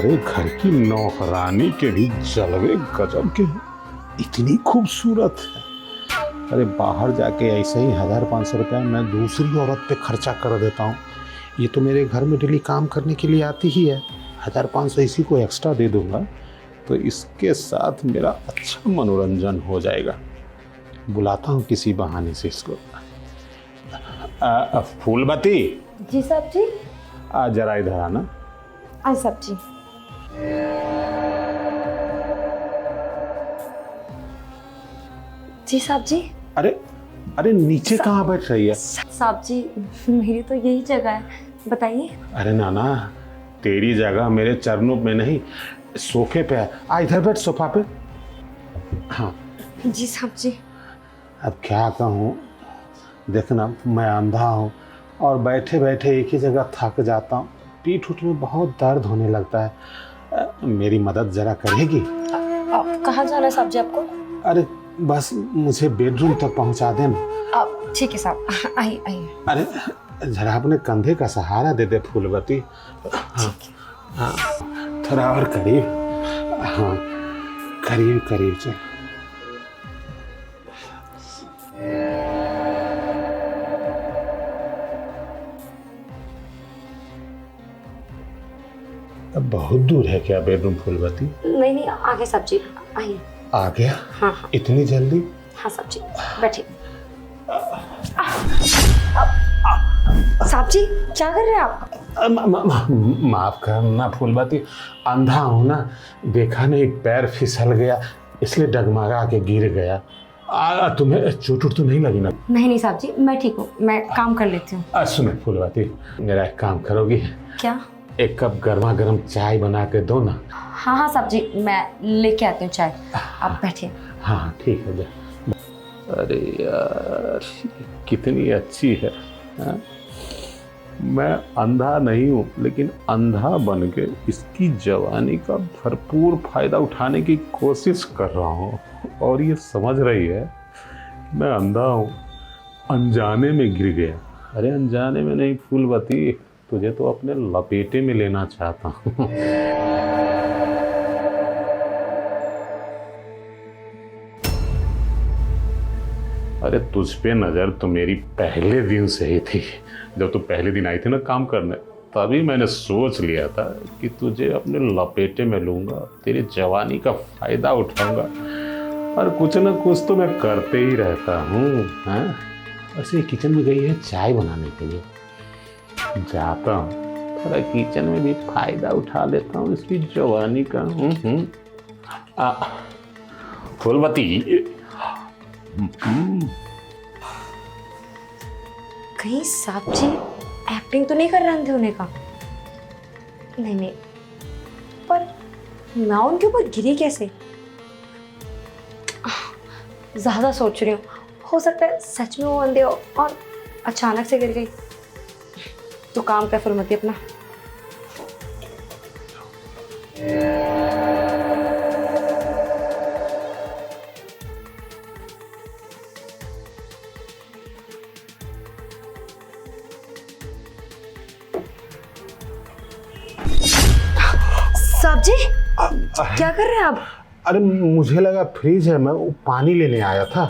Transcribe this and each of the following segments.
हमारे घर की नौकरानी के भी जलवे गजब के हैं। इतनी खूबसूरत है। अरे बाहर जाके ऐसे ही 1,500 रुपया मैं दूसरी औरत पे खर्चा कर देता हूँ। ये तो मेरे घर में डेली काम करने के लिए आती ही है। 1,500 इसी को एक्स्ट्रा दे दूंगा तो इसके साथ मेरा अच्छा मनोरंजन हो जाएगा। बुलाता हूँ किसी बहाने से इसको। फूलबती। जी साहब जी। जरा इधर आना। आज साहब जी। जी साहब जी। अरे अरे नीचे कहाँ बैठ रही है? साहब जी मेरी तो यही जगह है, बताइए। अरे नाना, तेरी जगह मेरे चरणों में नहीं, सोफे पे है। इधर बैठ सोफा पे। हाँ जी साहब जी। अब क्या कहूँ, देखना मैं अंधा हूँ और बैठे बैठे एक ही जगह थक जाता हूँ। पीठ उठ में बहुत दर्द होने लगता है। मेरी मदद जरा करेगी? कहाँ जाना है साहब जी आपको? अरे बस मुझे बेडरूम तक पहुँचा देना। ठीक है साहब, आइए आइए। अरे जरा अपने कंधे का सहारा दे दे फूलवती। हाँ हाँ, थोड़ा और करीब। हाँ करीब करीब चल। अब बहुत दूर है क्या बेडरूम फूलवती? नहीं नहीं, आगे साहब जी, आइए। आ गया? हाँ हाँ। इतनी जल्दी? हाँ साहब जी, बैठिए। साहब जी क्या कर रहे हैं आप? माफ करना फूलवती, अंधा हूँ ना, देखा नहीं पैर फिसल गया इसलिए डगमगा के गिर गया। तुम्हें चोट तो नहीं लगी ना? नहीं नहीं साहब जी, मैं ठीक हूँ, मैं काम कर लेती हूँ। सुनो फूलवती, मेरा एक काम करोगी? क्या? एक कप गर्मा गर्म चाय बना के दो ना। हाँ हाँ साहब जी, मैं लेके आती हूँ चाय, आप बैठिए। हाँ ठीक है। अरे यार कितनी अच्छी है, हाँ? मैं अंधा नहीं हूँ लेकिन अंधा बन के इसकी जवानी का भरपूर फायदा उठाने की कोशिश कर रहा हूँ और ये समझ रही है मैं अंधा हूँ। अनजाने में गिर गया। अरे अनजाने में नहीं फूलवती, तुझे तो अपने लपेटे में लेना चाहता हूँ। अरे तुझ पे नज़र तो मेरी पहले दिन से ही थी। जब तू पहले दिन आई थी ना काम करने, तभी मैंने सोच लिया था कि तुझे अपने लपेटे में लूँगा, तेरी जवानी का फ़ायदा उठाऊँगा और कुछ ना कुछ तो मैं करते ही रहता हूँ। हाँ वैसे किचन में गई है चाय बनाने के लिए, जाता हूँ थोड़ा किचन में भी फ़ायदा उठा लेता हूँ इसकी जवानी का। फूलवती, कहीं साहब जी एक्टिंग तो नहीं कर रहे थे होने का? नहीं नहीं, पर मैं उनके ऊपर गिरी कैसे? ज्यादा सोच रही हूँ, हो सकता है सच में वो अंधे हो और अचानक से गिर गई। तो काम कर फुलमती अपना। साहब जी क्या कर रहे हैं आप? अरे मुझे लगा फ्रिज है, मैं पानी लेने आया था।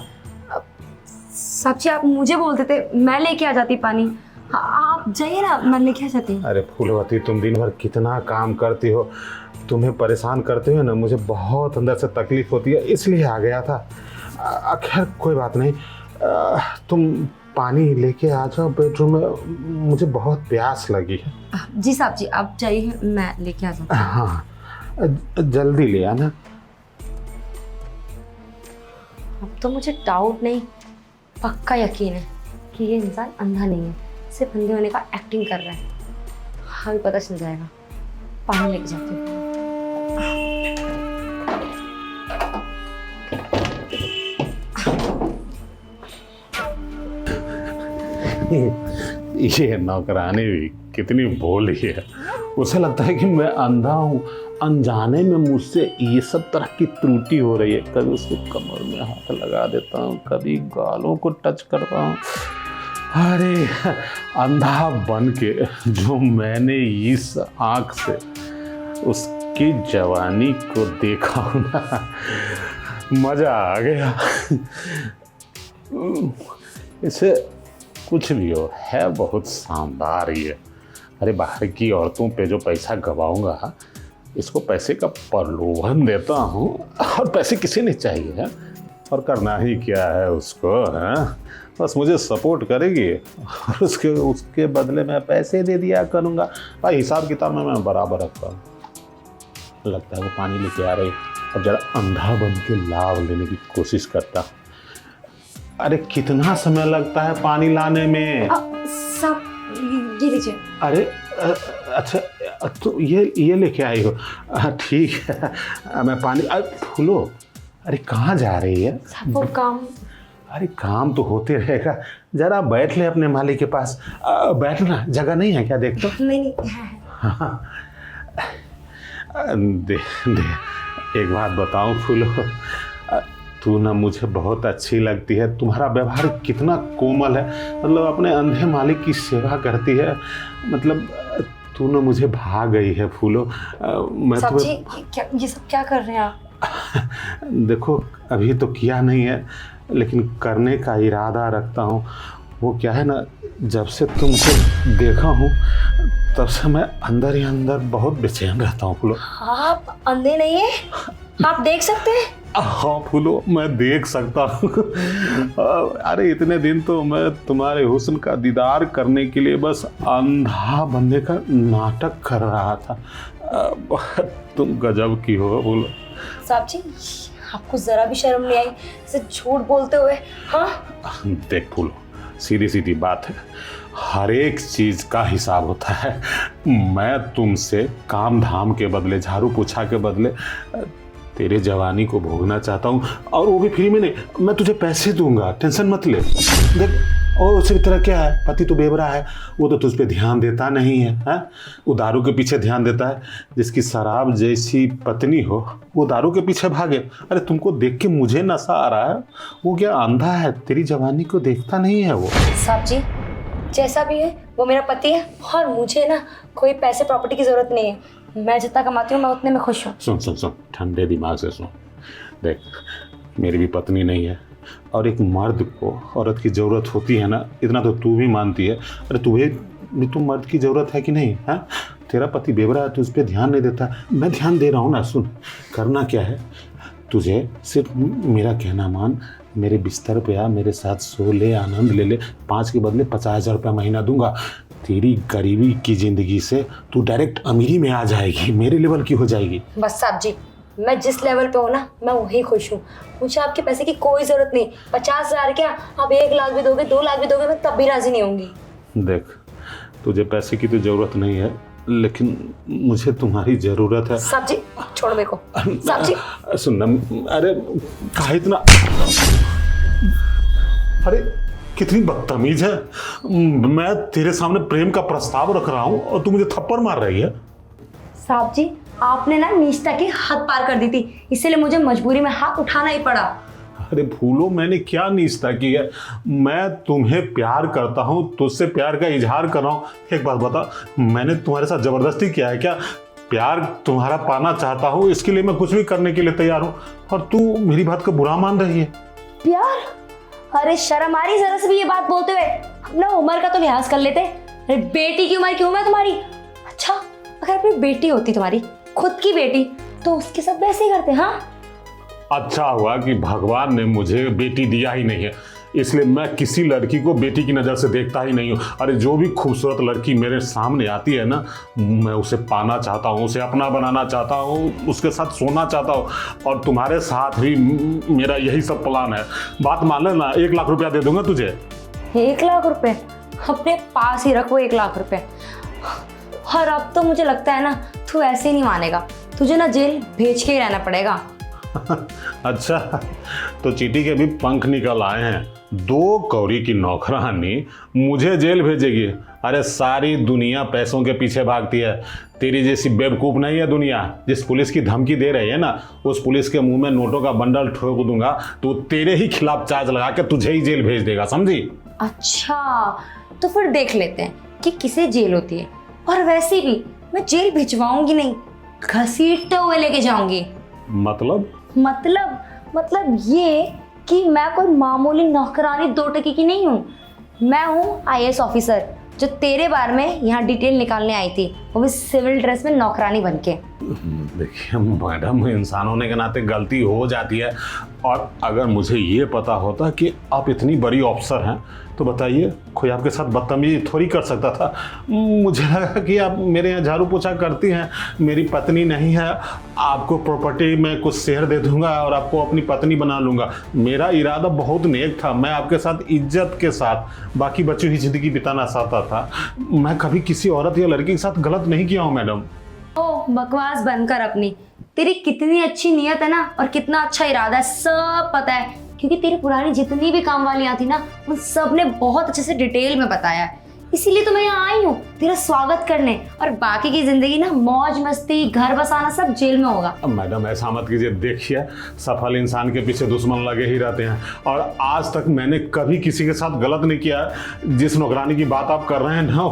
साहब जी आप मुझे बोलते थे, मैं लेके आ जाती पानी। आप जाइए ना, मैं लेके आ जाती। अरे फूलवती, तुम दिन भर कितना काम करती हो, तुम्हें परेशान करते हुए ना मुझे बहुत अंदर से तकलीफ होती है, इसलिए आ गया था। खैर कोई बात नहीं, तुम पानी लेके आ जाओ बेडरूम में, मुझे बहुत प्यास लगी है। जी साहब जी आप जाइए, मैं लेके आ जाती। हाँ जल्दी ले आना। अब तो मुझे डाउट नहीं, पक्का यकीन है कि ये इंसान अंधा नहीं है, सिर्फ अंधे होने का एक्टिंग कर रहा है। हाँ पता चल जाएगा। पानी लेके जाती हूँ। ये नौकरानी भी कितनी भोली है, उसे लगता है कि मैं अंधा हूँ। अनजाने में मुझसे ये सब तरह की त्रुटि हो रही है। कभी उसके कमर में हाथ लगा देता हूँ, कभी गालों को टच करता हूँ। अरे अंधा बन के जो मैंने इस आँख से उस की जवानी को देखा हूं ना, मजा आ गया। इसे कुछ भी हो, है बहुत शानदार ये। अरे बाहर की औरतों पे जो पैसा गवाऊंगा, इसको पैसे का प्रलोभन देता हूँ, और पैसे किसे नहीं चाहिए है? और करना ही क्या है उसको, है? बस मुझे सपोर्ट करेगी और उसके बदले में पैसे दे दिया करूँगा। भाई हिसाब किताब में मैं बराबर रखता हूँ। लगता है वो पानी लेके आ रही, अब जरा अंधा बन के लाभ लेने की कोशिश करता। अरे कितना समय लगता है पानी लाने में? सब ये लीजिए। अरे अच्छा, तो ये लेके आई हो? ठीक है, मैं पानी। फूलो, अरे कहाँ जा रही है? सब वो काम। अरे काम तो होते रहेगा, जरा बैठ ले अपने मालिक के पास। बैठना जगह नहीं है क्या? देख तो। नहीं है। दे एक बात बताऊं फूलो, तू ना मुझे बहुत अच्छी लगती है। तुम्हारा व्यवहार कितना कोमल है, मतलब अपने अंधे मालिक की सेवा करती है। मतलब तू ना मुझे भा गई है फूलो। मैं साहब जी, ये सब क्या कर रहे हैं आप? देखो अभी तो किया नहीं है, लेकिन करने का इरादा रखता हूँ। वो क्या है ना, जब से तुमको देखा हूँ तब से मैं अंदर ही अंदर बहुत बेचैन रहता हूँ फूलो। आप अंधे नहीं है, आप देख सकते हैं। हाँ फूलो, मैं देख सकता हूँ। अरे इतने दिन तो मैं तुम्हारे हुस्न का दीदार करने के लिए बस अंधा बनने का नाटक कर रहा था। तुम गजब की हो फूलो। साहब जी, आपको जरा भी शर्म नहीं आई ऐसे झूठ बोलते हुए? हाँ देख फूलो, सीधी सीधी बात है, हर एक चीज का हिसाब होता है। मैं तुमसे काम धाम के बदले, झाड़ू पोछा के बदले तेरे जवानी को भोगना चाहता हूँ, और वो भी फ्री में नहीं। मैं तुझे पैसे दूंगा, टेंशन मत ले। देख, और उससे तरह क्या है, पति तो बेवरा है, वो तो तुझ पे ध्यान देता नहीं है, हैं? वो दारू के पीछे ध्यान देता है। जिसकी शराब जैसी पत्नी हो, वो दारू के पीछे भागे। अरे तुमको देख के मुझे नशा आ रहा है, वो क्या अंधा है? तेरी जवानी को देखता नहीं है वो। साहब जी, जैसा भी है वो मेरा पति है, और मुझे ना कोई पैसे प्रॉपर्टी की जरूरत नहीं है। मैं जितना कमाती हूँ मैं उतने में खुश हूँ। सुन सुन सुन, ठंडे दिमाग से सुन। देख, मेरी भी पत्नी नहीं है, और एक मर्द को औरत की ज़रूरत होती है ना, इतना तो तू भी मानती है। अरे तुम्हें तो मर्द की ज़रूरत है कि नहीं? है, तेरा पति बेवरा है, तू उस पर ध्यान नहीं देता, मैं ध्यान दे रहा हूँ ना। सुन, करना क्या है, तुझे सिर्फ मेरा कहना मान, मेरे बिस्तर पे आ, मेरे साथ सो ले, आनंद ले ले। 5 के बदले 50,000 रुपया महीना दूंगा। तेरी गरीबी की ज़िंदगी से तू डायरेक्ट अमीरी में आ जाएगी, मेरे लेवल की हो जाएगी। बस साहब जी, मैं जिस लेवल पे हूँ ना, मैं वही खुश हूँ। मुझे आपके पैसे की कोई ज़रूरत नहीं। 50,000 क्या, आप 1 लाख भी दोगे, 2 लाख भी दोगे, मैं तब भी राज़ी नहीं होंगी। देख, तुझे पैसे की तो ज़रूरत नहीं है, लेकिन मुझे तुम्हारी ज़रूरत है। साहब जी छोड़ मेरे को। साहब जी सुनना, अरे कहा इतना, अरे कितनी बदतमीज है। मैं तेरे सामने प्रेम का प्रस्ताव रख रहा हूँ और तू मुझे थप्पड़ मार रही है। साहब जी, आपने ना नीचता की हद पार कर दी थी, इसीलिए मुझे मजबूरी में हाथ उठाना ही पड़ा। अरे भूलो, मैंने क्या नीचता की है? मैं तुम्हें प्यार करता हूँ, तुझसे प्यार का इजहार कर रहा हूँ। एक बात बता, मैंने तुम्हारे साथ जबरदस्ती किया है क्या? प्यार तुम्हारा पाना चाहता हूँ, इसके लिए मैं कुछ भी करने के लिए तैयार हूँ, और तू मेरी बात को बुरा मान रही है। प्यार? अरे शर्म आ रही जरा से भी ये बात बोलते हुए? अपना उम्र का तो लिहाज कर लेते। अरे बेटी की उम्र की हूँ मैं तुम्हारी। अच्छा, अगर अपनी बेटी होती तुम्हारी खुद की बेटी, तो उसके साथ वैसे ही करते। हाँ, अच्छा हुआ कि भगवान ने मुझे बेटी दिया ही नहीं है, इसलिए मैं किसी लड़की को बेटी की नज़र से देखता ही नहीं हूँ। अरे जो भी खूबसूरत लड़की मेरे सामने आती है ना, मैं उसे पाना चाहता हूँ, उसे अपना बनाना चाहता हूँ, उसके साथ सोना चाहता हूँ, और तुम्हारे साथ भी मेरा यही सब प्लान है। बात मान लेना, 1 लाख रुपया दे दूंगा तुझे। 1 लाख रुपए? अपने पास ही रखो 1 लाख रुपए। और अब तो मुझे लगता है ना, तू ऐसे ही नहीं मानेगा, तुझे ना जेल भेज के ही रहना पड़ेगा। अच्छा, तो चींटी के भी पंख निकल आए हैं। 2 कौड़ी की नौकरानी मुझे जेल भेजेगी? अरे सारी दुनिया पैसों के पीछे भागती है, तेरी जैसी बेवकूफ़ नहीं है दुनिया। जिस पुलिस की धमकी दे रही है ना, उस पुलिस के मुंह में नोटों का बंडल ठोक दूंगा, तो तेरे ही खिलाफ चार्ज लगा के तुझे ही जेल भेज देगा, समझी? अच्छा, तो फिर देख लेते हैं कि किसे जेल होती है। और वैसे भी मैं जेल भिजवाऊंगी नहीं, घसीटते हुए लेके जाऊंगी। मतलब ये कि मैं कोई मामूली नौकरानी 2 टके की नहीं हूँ। मैं हूँ IAS ऑफिसर, जो तेरे बारे में यहाँ डिटेल निकालने आई थी, वो भी सिविल ड्रेस में नौकरानी बन के। देखिए मैडम, इंसान होने के नाते गलती हो जाती है, और अगर मुझे ये पता होता कि आप इतनी बड़ी ऑफिसर हैं तो बताइए, कोई आपके साथ बदतमीजी थोड़ी कर सकता था। मुझे लगा कि आप मेरे यहाँ झाड़ू पोछा करती हैं, मेरी पत्नी नहीं है, आपको प्रॉपर्टी में कुछ शेयर दे दूंगा और आपको अपनी पत्नी बना लूँगा। मेरा इरादा बहुत नेक था, मैं आपके साथ इज्जत के साथ बाकी बची हुई ज़िंदगी बिताना चाहता था। मैं कभी किसी औरत या लड़की के साथ गलत नहीं किया हूँ मैडम। ओ बकवास बंद कर अपनी। तेरी कितनी अच्छी नीयत है ना, और कितना अच्छा इरादा है, सब पता है, क्योंकि तेरी पुरानी जितनी भी काम वालियां थी ना, उन सब ने बहुत अच्छे से डिटेल में बताया है। इसीलिए तो मैं यहाँ आई हूँ तेरा स्वागत करने, और बाकी की जिंदगी ना मौज मस्ती घर बसाना सब जेल में होगा। अब मैडम ऐसा मत कीजिए, देखिए सफल इंसान के पीछे दुश्मन लगे ही रहते हैं, और आज तक मैंने कभी किसी के साथ गलत नहीं किया। जिस नौकरानी की बात आप कर रहे हैं ना,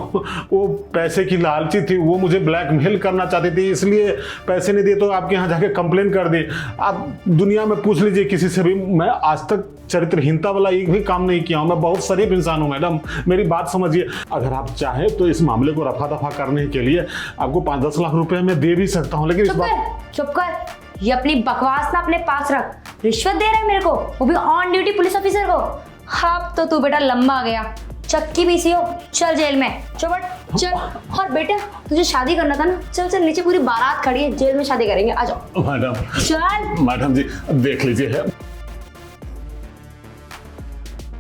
वो पैसे की लालची थी, वो मुझे ब्लैकमेल करना चाहती थी, इसलिए पैसे नहीं दिए तो आपके यहाँ जाके कंप्लेन कर दी। आप दुनिया में पूछ लीजिए किसी से भी, मैं आज तक चरित्रहीनता वाला एक भी काम नहीं किया हूँ। मैं बहुत शरीफ इंसान हूँ मैडम, मेरी बात समझिए। अगर आप चाहें तो इस मामले को रफा दफा करने के लिए आपको 5-10 लाख रुपए मैं दे भी सकता हूँ, लेकिन चुप कर, ये अपनी बकवास ना अपने पास रख। रिश्वत दे रहा है मेरे को, वो भी ऑन ड्यूटी पुलिस ऑफिसर को। अब तो तू बेटा लंबा गया, चक्की पीसी हो, चल जेल में चौबट चल। और बेटा तुझे शादी करना था ना, चल चल नीचे पूरी बारात खड़ी है, जेल में शादी करेंगे, आ जाओ मैडम। चल। मैडम जी देख लीजिए,